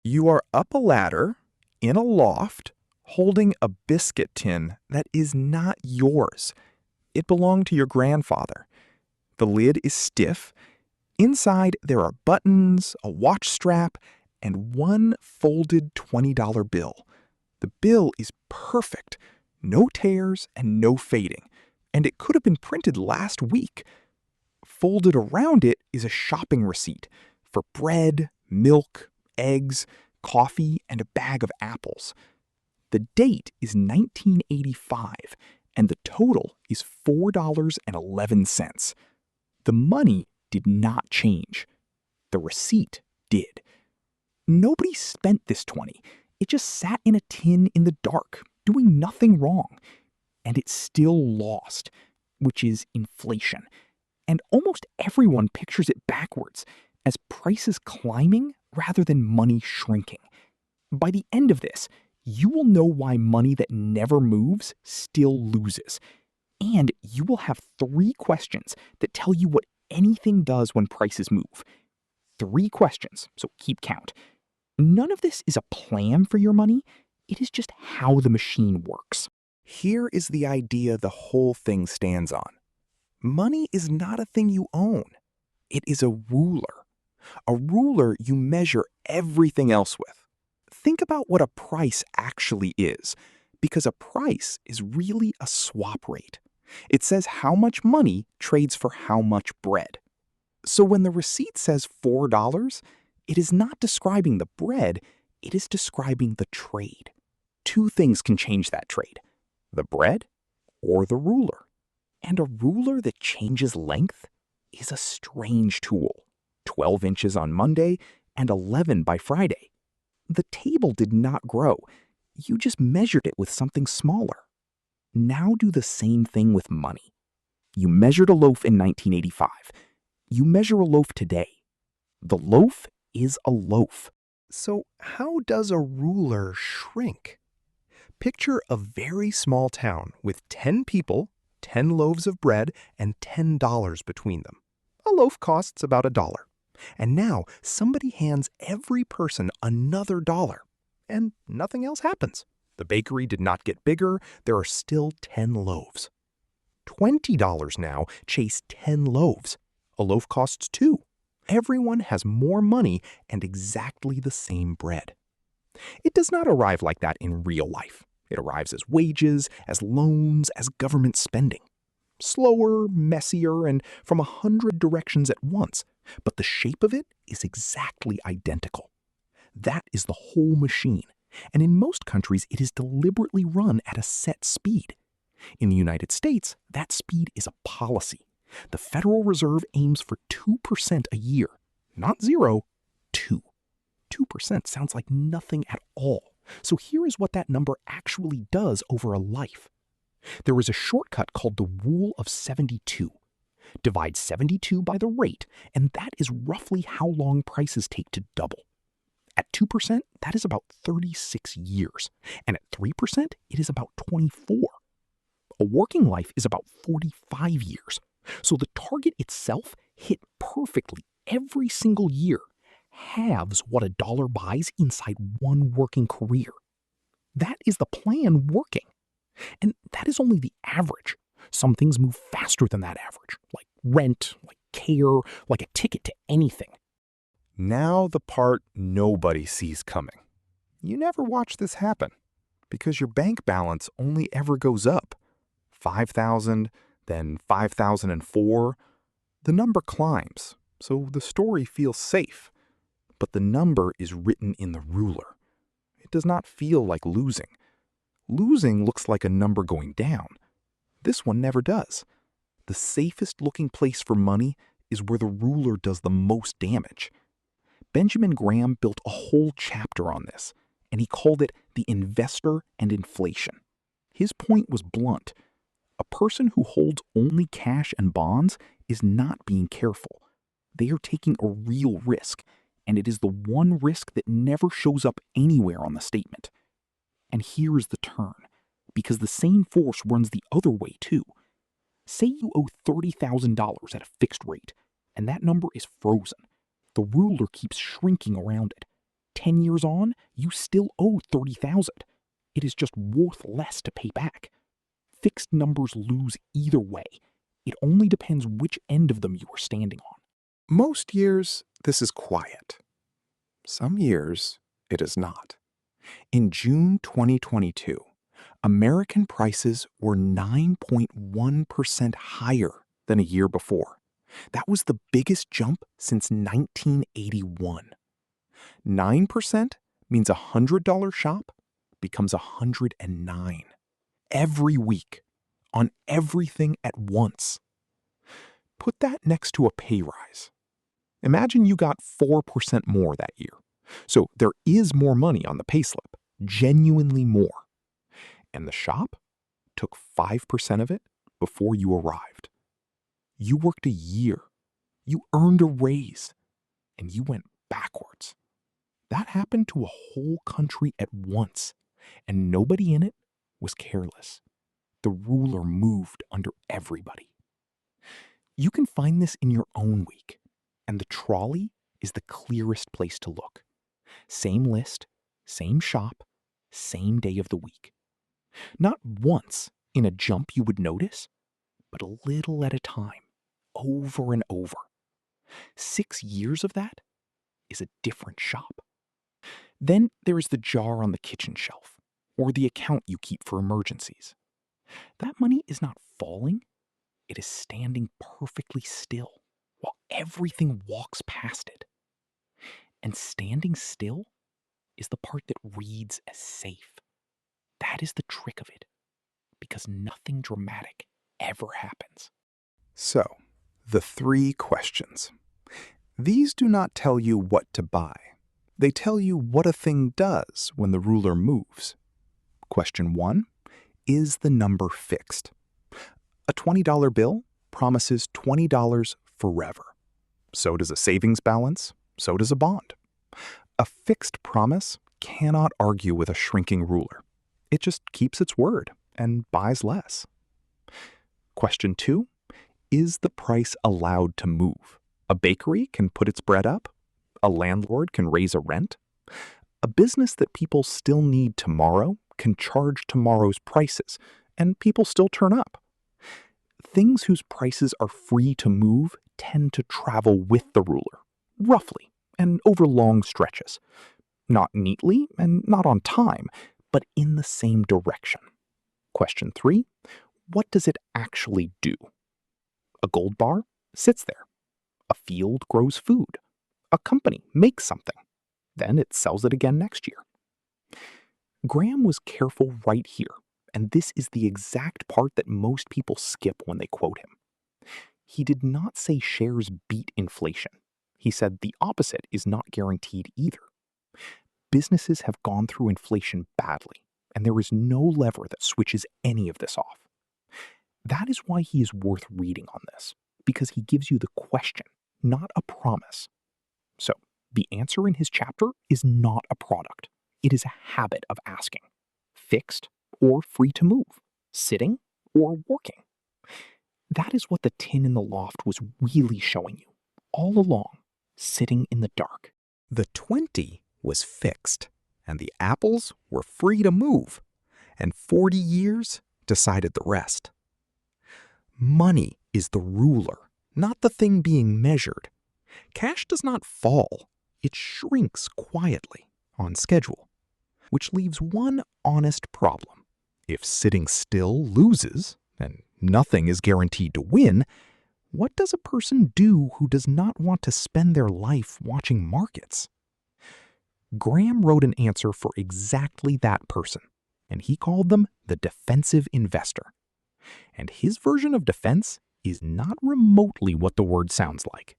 You are up a ladder in a loft holding a biscuit tin that is not yours. It belonged to your grandfather. The lid is stiff. Inside, there are buttons, a watch strap, and one folded $20 bill. The bill is perfect. No tears and no fading. And it could have been printed last week. Folded around it is a shopping receipt for bread, milk, eggs, coffee, and a bag of apples. The date is 1985, and the total is $4.11. The money did not change. The receipt did. Nobody spent this 20. It just sat in a tin in the dark, doing nothing wrong. And it still lost, which is inflation. And almost everyone pictures it backwards, as prices climbing rather than money shrinking. By the end of this, you will know why money that never moves still loses. And you will have 3 questions that tell you what anything does when prices move. 3 questions, so keep count. None of this is a plan for your money. It is just how the machine works. Here is the idea the whole thing stands on. Money is not a thing you own. It is a ruler. A ruler you measure everything else with. Think about what a price actually is, because a price is really a swap rate. It says how much money trades for how much bread. So when the receipt says $4, it is not describing the bread, it is describing the trade. 2 things can change that trade: the bread or the ruler. And a ruler that changes length is a strange tool. 12 inches on Monday and 11 by Friday. The table did not grow. You just measured it with something smaller. Now do the same thing with money. You measured a loaf in 1985. You measure a loaf today. The loaf is a loaf. So how does a ruler shrink? Picture a very small town with 10 people, 10 loaves of bread, and $10 between them. A loaf costs about $1. And now somebody hands every person another $1, and nothing else happens. The bakery did not get bigger. There are still 10 loaves. $20 now chase 10 loaves. A loaf costs $2. Everyone has more money and exactly the same bread. It does not arrive like that in real life. It arrives as wages, as loans, as government spending. Slower, messier, and from 100 directions at once, but the shape of it is exactly identical. That is the whole machine, and in most countries it is deliberately run at a set speed. In the United States, that speed is a policy. The Federal Reserve aims for 2% a year. Not 0, 2. 2% sounds like nothing at all. So here is what that number actually does over a life. There is a shortcut called the Rule of 72. Divide 72 by the rate, and that is roughly how long prices take to double. At 2%, that is about 36 years. And at 3%, it is about 24. A working life is about 45 years. So the target itself hit perfectly every single year, halves what a dollar buys inside one working career. That is the plan working. And that is only the average. Some things move faster than that average, like rent, like care, like a ticket to anything. Now the part nobody sees coming. You never watch this happen, because your bank balance only ever goes up. 5,000, then 5,004. The number climbs, so the story feels safe. But the number is written in the ruler. It does not feel like losing. Losing looks like a number going down. This one never does. The safest looking place for money is where the ruler does the most damage. Benjamin Graham built a whole chapter on this, and he called it the investor and inflation. His point was blunt. A person who holds only cash and bonds is not being careful. They are taking a real risk, and it is the one risk that never shows up anywhere on the statement. And here is the turn, because the same force runs the other way too. Say you owe $30,000 at a fixed rate, and that number is frozen. The ruler keeps shrinking around it. 10 years on, you still owe $30,000. It is just worth less to pay back. Fixed numbers lose either way. It only depends which end of them you are standing on. Most years, this is quiet. Some years, it is not. In June 2022, American prices were 9.1% higher than a year before. That was the biggest jump since 1981. 9% means a $100 shop becomes $109 every week on everything at once. Put that next to a pay rise. Imagine you got 4% more that year. So there is more money on the payslip, genuinely more. And the shop took 5% of it before you arrived. You worked a year, you earned a raise, and you went backwards. That happened to a whole country at once, and nobody in it was careless. The ruler moved under everybody. You can find this in your own week, and the trolley is the clearest place to look. Same list, same shop, same day of the week. Not once in a jump you would notice, but a little at a time, over and over. 6 years of that is a different shop. Then there is the jar on the kitchen shelf, or the account you keep for emergencies. That money is not falling, it is standing perfectly still while everything walks past it. And standing still is the part that reads as safe. That is the trick of it, because nothing dramatic ever happens. So, the 3 questions. These do not tell you what to buy. They tell you what a thing does when the ruler moves. Question 1, is the number fixed? A $20 bill promises $20 forever. So does a savings balance, so does a bond. A fixed promise cannot argue with a shrinking ruler. It just keeps its word and buys less. Question 2, is the price allowed to move? A bakery can put its bread up. A landlord can raise a rent. A business that people still need tomorrow can charge tomorrow's prices, and people still turn up. Things whose prices are free to move tend to travel with the ruler, roughly, and over long stretches. Not neatly and not on time, but in the same direction. Question 3, what does it actually do? A gold bar sits there. A field grows food. A company makes something. Then it sells it again next year. Graham was careful right here, and this is the exact part that most people skip when they quote him. He did not say shares beat inflation. He said the opposite is not guaranteed either. Businesses have gone through inflation badly, and there is no lever that switches any of this off. That is why he is worth reading on this, because he gives you the question, not a promise. So, the answer in his chapter is not a product. It is a habit of asking. Fixed or free to move. Sitting or working. That is what the tin in the loft was really showing you, all along, sitting in the dark. The 20 was fixed, and the apples were free to move, and 40 years decided the rest. Money is the ruler, not the thing being measured. Cash does not fall. It shrinks quietly, on schedule, which leaves one honest problem. If sitting still loses, and nothing is guaranteed to win, what does a person do who does not want to spend their life watching markets? Graham wrote an answer for exactly that person, and he called them the defensive investor. And his version of defense is not remotely what the word sounds like.